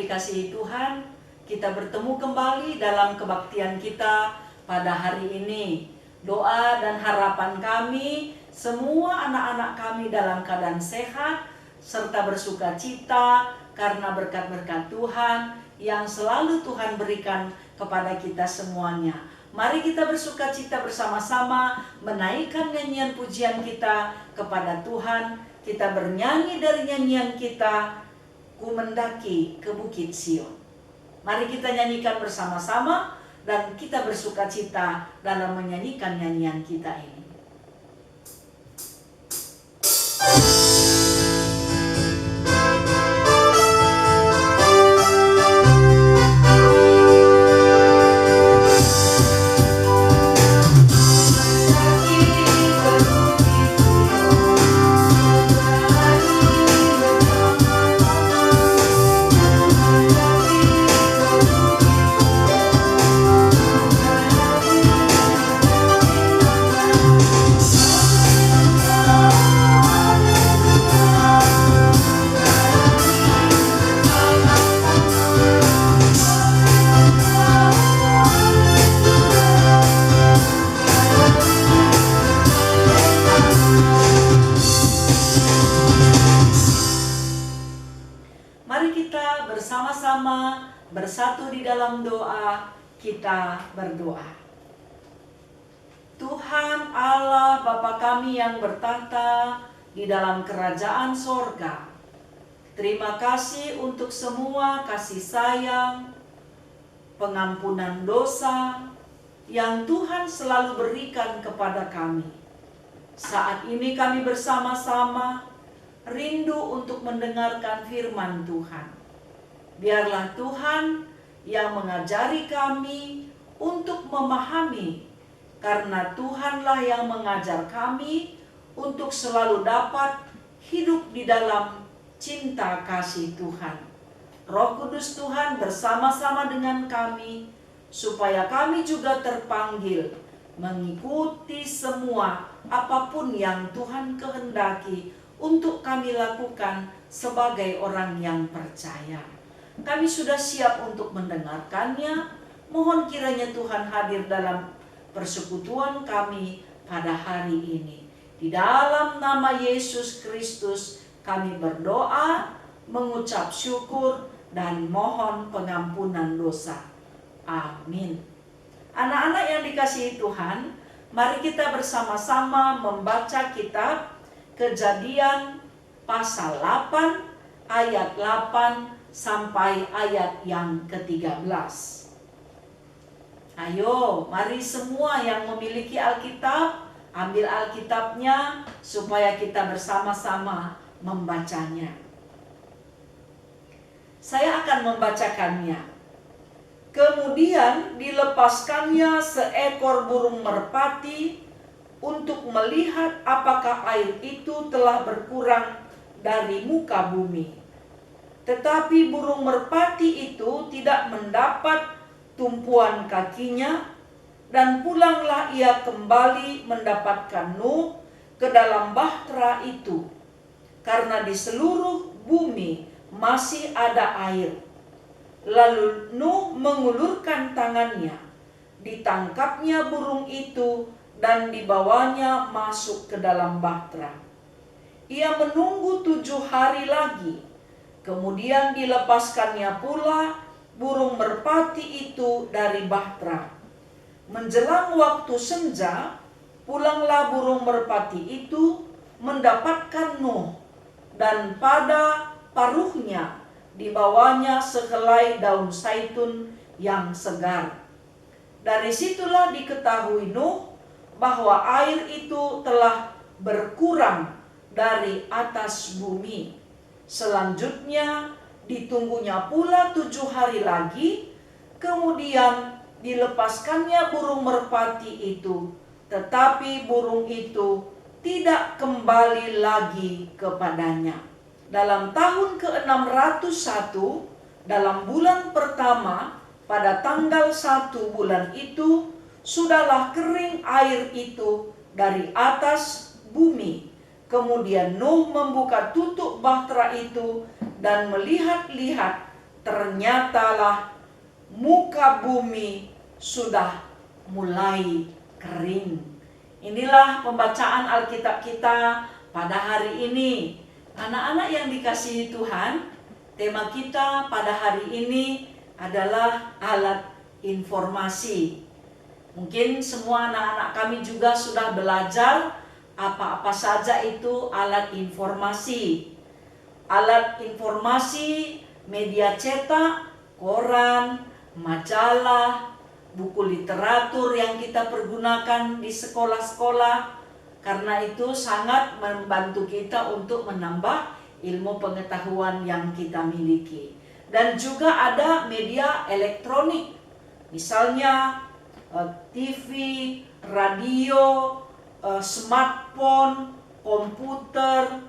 dikasihi Tuhan, kita bertemu kembali dalam kebaktian kita pada hari ini. Doa dan harapan kami, semua anak-anak kami dalam keadaan sehat, serta bersuka cita karena berkat-berkat Tuhan yang selalu Tuhan berikan kepada kita semuanya. Mari kita bersuka cita bersama-sama, menaikkan nyanyian pujian kita kepada Tuhan. Kita bernyanyi dari nyanyian kita, Ku mendaki ke Bukit Sion. Mari kita nyanyikan bersama-sama dan kita bersuka cita dalam menyanyikan nyanyian kita ini. Bersama-sama bersatu di dalam doa, kita berdoa. Tuhan Allah Bapa kami yang bertahta di dalam kerajaan sorga, terima kasih untuk semua kasih sayang, pengampunan dosa yang Tuhan selalu berikan kepada kami. Saat ini kami bersama-sama rindu untuk mendengarkan firman Tuhan. Biarlah Tuhan yang mengajari kami untuk memahami, karena Tuhanlah yang mengajar kami untuk selalu dapat hidup di dalam cinta kasih Tuhan. Roh Kudus Tuhan bersama-sama dengan kami, supaya kami juga terpanggil mengikuti semua apapun yang Tuhan kehendaki untuk kami lakukan sebagai orang yang percaya. Kami sudah siap untuk mendengarkannya. Mohon kiranya Tuhan hadir dalam persekutuan kami pada hari ini. Di dalam nama Yesus Kristus kami berdoa, mengucap syukur dan mohon pengampunan dosa. Amin. Anak-anak yang dikasihi Tuhan, mari kita bersama-sama membaca kitab Kejadian pasal 8 ayat 8 sampai ayat yang ke-13. Ayo, mari semua yang memiliki Alkitab, ambil Alkitabnya supaya kita bersama-sama membacanya. Saya akan membacakannya. Kemudian dilepaskannya seekor burung merpati untuk melihat apakah air itu telah berkurang dari muka bumi. Tetapi burung merpati itu tidak mendapat tumpuan kakinya, dan pulanglah ia kembali mendapatkan Nuh ke dalam bahtera itu, karena di seluruh bumi masih ada air. Lalu Nuh mengulurkan tangannya, ditangkapnya burung itu dan dibawanya masuk ke dalam bahtera. Ia menunggu 7 hari lagi. Kemudian dilepaskannya pula burung merpati itu dari bahtera. Menjelang waktu senja, pulanglah burung merpati itu mendapatkan Nuh, dan pada paruhnya dibawanya sehelai daun zaitun yang segar. Dari situlah diketahui Nuh bahwa air itu telah berkurang dari atas bumi. Selanjutnya ditunggunya pula 7 hari lagi, kemudian dilepaskannya burung merpati itu, tetapi burung itu tidak kembali lagi kepadanya. Dalam tahun ke-601, dalam bulan pertama, pada tanggal 1 bulan itu, sudahlah kering air itu dari atas bumi. Kemudian Nuh membuka tutup bahtera itu dan melihat-lihat, ternyatalah muka bumi sudah mulai kering. Inilah pembacaan Alkitab kita pada hari ini. Anak-anak yang dikasihi Tuhan, tema kita pada hari ini adalah alat informasi. Mungkin semua anak-anak kami juga sudah belajar apa-apa saja itu alat informasi. Alat informasi, media cetak, koran, majalah, buku literatur yang kita pergunakan di sekolah-sekolah. Karena itu sangat membantu kita untuk menambah ilmu pengetahuan yang kita miliki. Dan juga ada media elektronik, misalnya TV, radio, smartphone, komputer,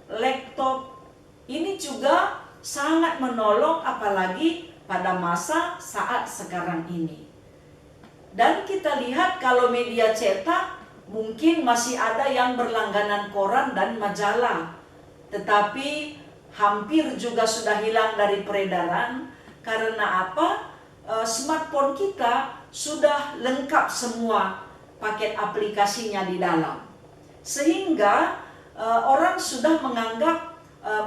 laptop. Ini juga sangat menolong apalagi pada masa saat sekarang ini. Dan kita lihat kalau media cetak mungkin masih ada yang berlangganan koran dan majalah. Tetapi hampir juga sudah hilang dari peredaran. Karena apa? Smartphone kita sudah lengkap semua paket aplikasinya di dalam. Sehingga orang sudah menganggap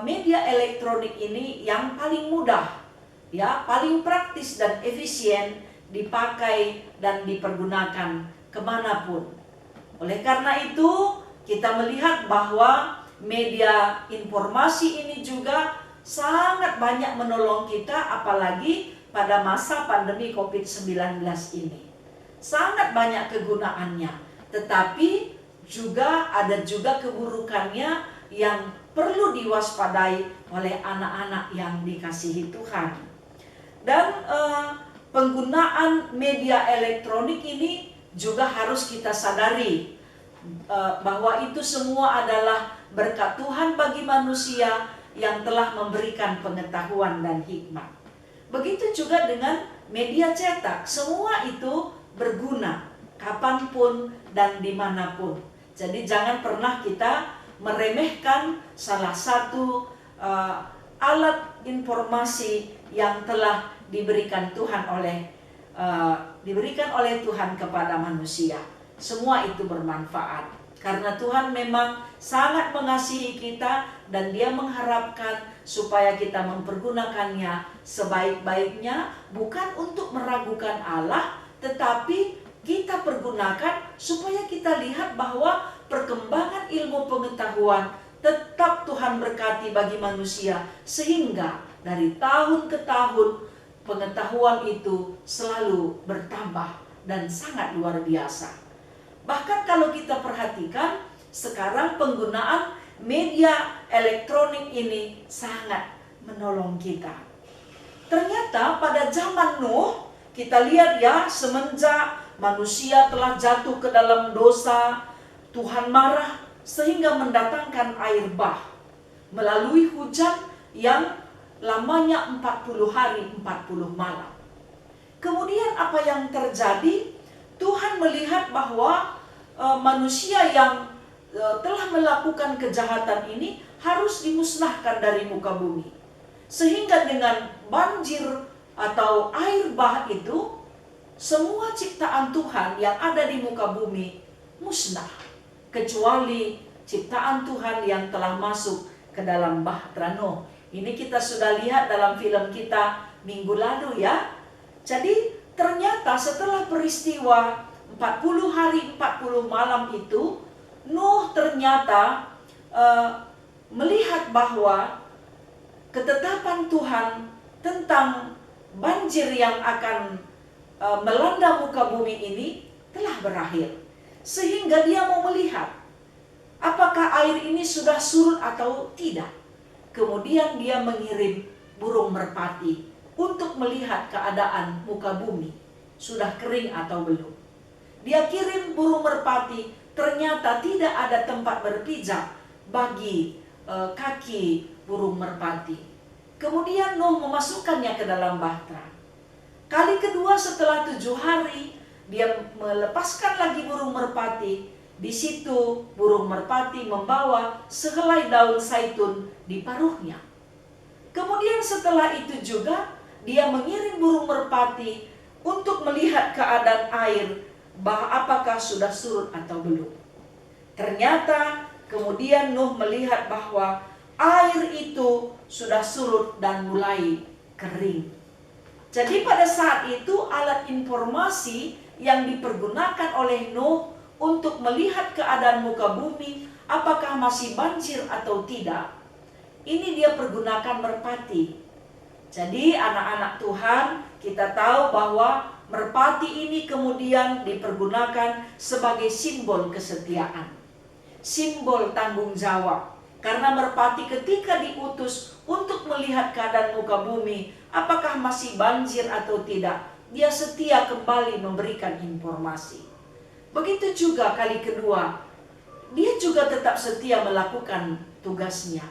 media elektronik ini yang paling mudah, ya, paling praktis dan efisien dipakai dan dipergunakan kemanapun. Oleh karena itu, kita melihat bahwa media informasi ini juga sangat banyak menolong kita, apalagi pada masa pandemi COVID-19 ini. Sangat banyak kegunaannya, tetapi juga ada juga keburukannya yang perlu diwaspadai oleh anak-anak yang dikasihi Tuhan. Dan penggunaan media elektronik ini juga harus kita sadari bahwa itu semua adalah berkat Tuhan bagi manusia yang telah memberikan pengetahuan dan hikmat. Begitu juga dengan media cetak, semua itu berguna kapanpun dan dimanapun. Jadi jangan pernah kita meremehkan salah satu alat informasi yang telah diberikan oleh Tuhan kepada manusia. Semua itu bermanfaat karena Tuhan memang sangat mengasihi kita dan Dia mengharapkan supaya kita mempergunakannya sebaik-baiknya, bukan untuk meragukan Allah, tetapi kita pergunakan supaya kita lihat bahwa perkembangan ilmu pengetahuan tetap Tuhan berkati bagi manusia, sehingga dari tahun ke tahun pengetahuan itu selalu bertambah dan sangat luar biasa. Bahkan kalau kita perhatikan sekarang penggunaan media elektronik ini sangat menolong kita. Ternyata pada zaman Nuh, kita lihat ya, semenjak manusia telah jatuh ke dalam dosa, Tuhan marah sehingga mendatangkan air bah melalui hujan yang lamanya 40 hari 40 malam. Kemudian apa yang terjadi? Tuhan melihat bahwa manusia yang telah melakukan kejahatan ini harus dimusnahkan dari muka bumi. Sehingga dengan banjir atau air bah itu, semua ciptaan Tuhan yang ada di muka bumi musnah, kecuali ciptaan Tuhan yang telah masuk ke dalam bahtera Nuh. Ini kita sudah lihat dalam film kita minggu lalu ya. Jadi ternyata setelah peristiwa 40 hari 40 malam itu, Nuh ternyata melihat bahwa ketetapan Tuhan tentang banjir yang akan melanda muka bumi ini telah berakhir. Sehingga dia mau melihat apakah air ini sudah surut atau tidak. Kemudian dia mengirim burung merpati untuk melihat keadaan muka bumi sudah kering atau belum. Dia kirim burung merpati, ternyata tidak ada tempat berpijak bagi kaki burung merpati. Kemudian Nuh memasukkannya ke dalam bahtera. Kali kedua setelah 7 hari, dia melepaskan lagi burung merpati. Di situ burung merpati membawa sehelai daun zaitun di paruhnya. Kemudian setelah itu juga dia mengirim burung merpati untuk melihat keadaan air, apakah sudah surut atau belum. Ternyata kemudian Nuh melihat bahwa air itu sudah surut dan mulai kering. Jadi pada saat itu alat informasi yang dipergunakan oleh Nuh untuk melihat keadaan muka bumi, apakah masih banjir atau tidak, ini dia pergunakan merpati. Jadi anak-anak Tuhan, kita tahu bahwa merpati ini kemudian dipergunakan sebagai simbol kesetiaan, simbol tanggung jawab. Karena merpati ketika diutus untuk melihat keadaan muka bumi, apakah masih banjir atau tidak, dia setia kembali memberikan informasi. Begitu juga kali kedua, dia juga tetap setia melakukan tugasnya.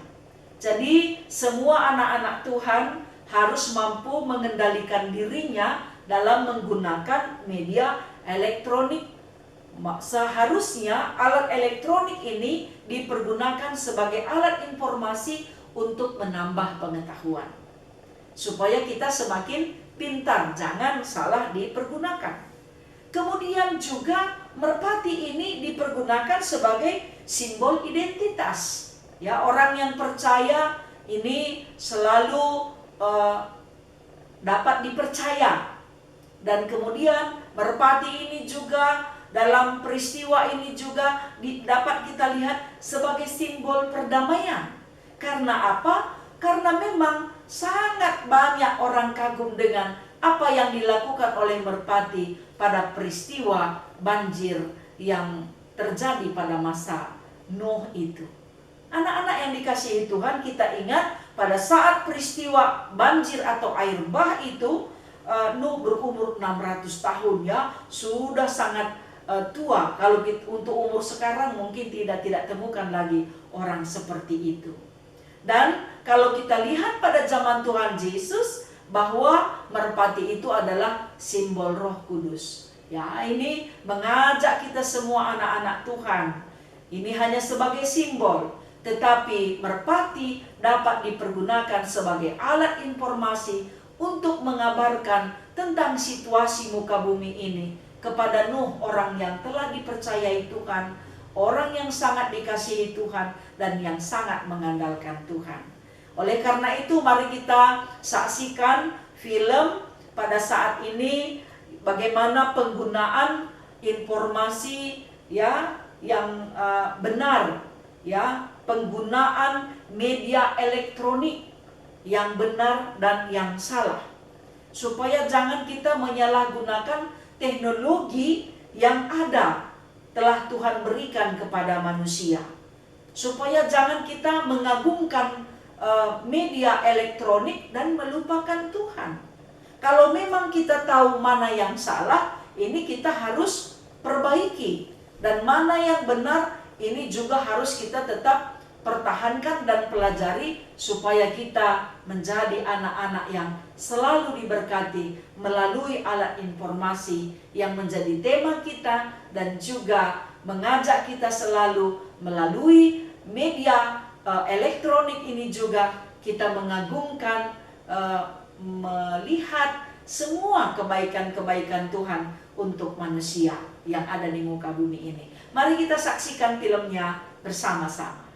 Jadi semua anak-anak Tuhan harus mampu mengendalikan dirinya dalam menggunakan media elektronik. Seharusnya alat elektronik ini dipergunakan sebagai alat informasi untuk menambah pengetahuan, supaya kita semakin pintar, jangan salah dipergunakan. Kemudian juga merpati ini dipergunakan sebagai simbol identitas. Ya, orang yang percaya ini selalu dapat dipercaya. Dan kemudian merpati ini juga dalam peristiwa ini juga dapat kita lihat sebagai simbol perdamaian. Karena apa? Karena memang sangat banyak orang kagum dengan apa yang dilakukan oleh merpati pada peristiwa banjir yang terjadi pada masa Nuh itu. Anak-anak yang dikasihi Tuhan, kita ingat pada saat peristiwa banjir atau air bah itu, Nuh berumur 600 tahun, ya, sudah sangat tua. Kalau untuk umur sekarang mungkin tidak temukan lagi orang seperti itu. Dan kalau kita lihat pada zaman Tuhan Yesus, bahwa merpati itu adalah simbol Roh Kudus. Ya, ini mengajak kita semua anak-anak Tuhan. Ini hanya sebagai simbol, tetapi merpati dapat dipergunakan sebagai alat informasi untuk mengabarkan tentang situasi muka bumi ini kepada Nuh, orang yang telah dipercayai Tuhan, orang yang sangat dikasihi Tuhan, dan yang sangat mengandalkan Tuhan. Oleh karena itu, mari kita saksikan film pada saat ini bagaimana penggunaan informasi, ya, yang benar, ya, penggunaan media elektronik yang benar dan yang salah, supaya jangan kita menyalahgunakan teknologi yang ada telah Tuhan berikan kepada manusia, supaya jangan kita mengagungkan media elektronik dan melupakan Tuhan. Kalau memang kita tahu mana yang salah, ini kita harus perbaiki, dan mana yang benar ini juga harus kita tetap pertahankan dan pelajari, supaya kita menjadi anak-anak yang selalu diberkati melalui alat informasi yang menjadi tema kita, dan juga mengajak kita selalu melalui media elektronik ini juga kita mengagungkan, melihat semua kebaikan-kebaikan Tuhan untuk manusia yang ada di muka bumi ini. Mari kita saksikan filmnya bersama-sama.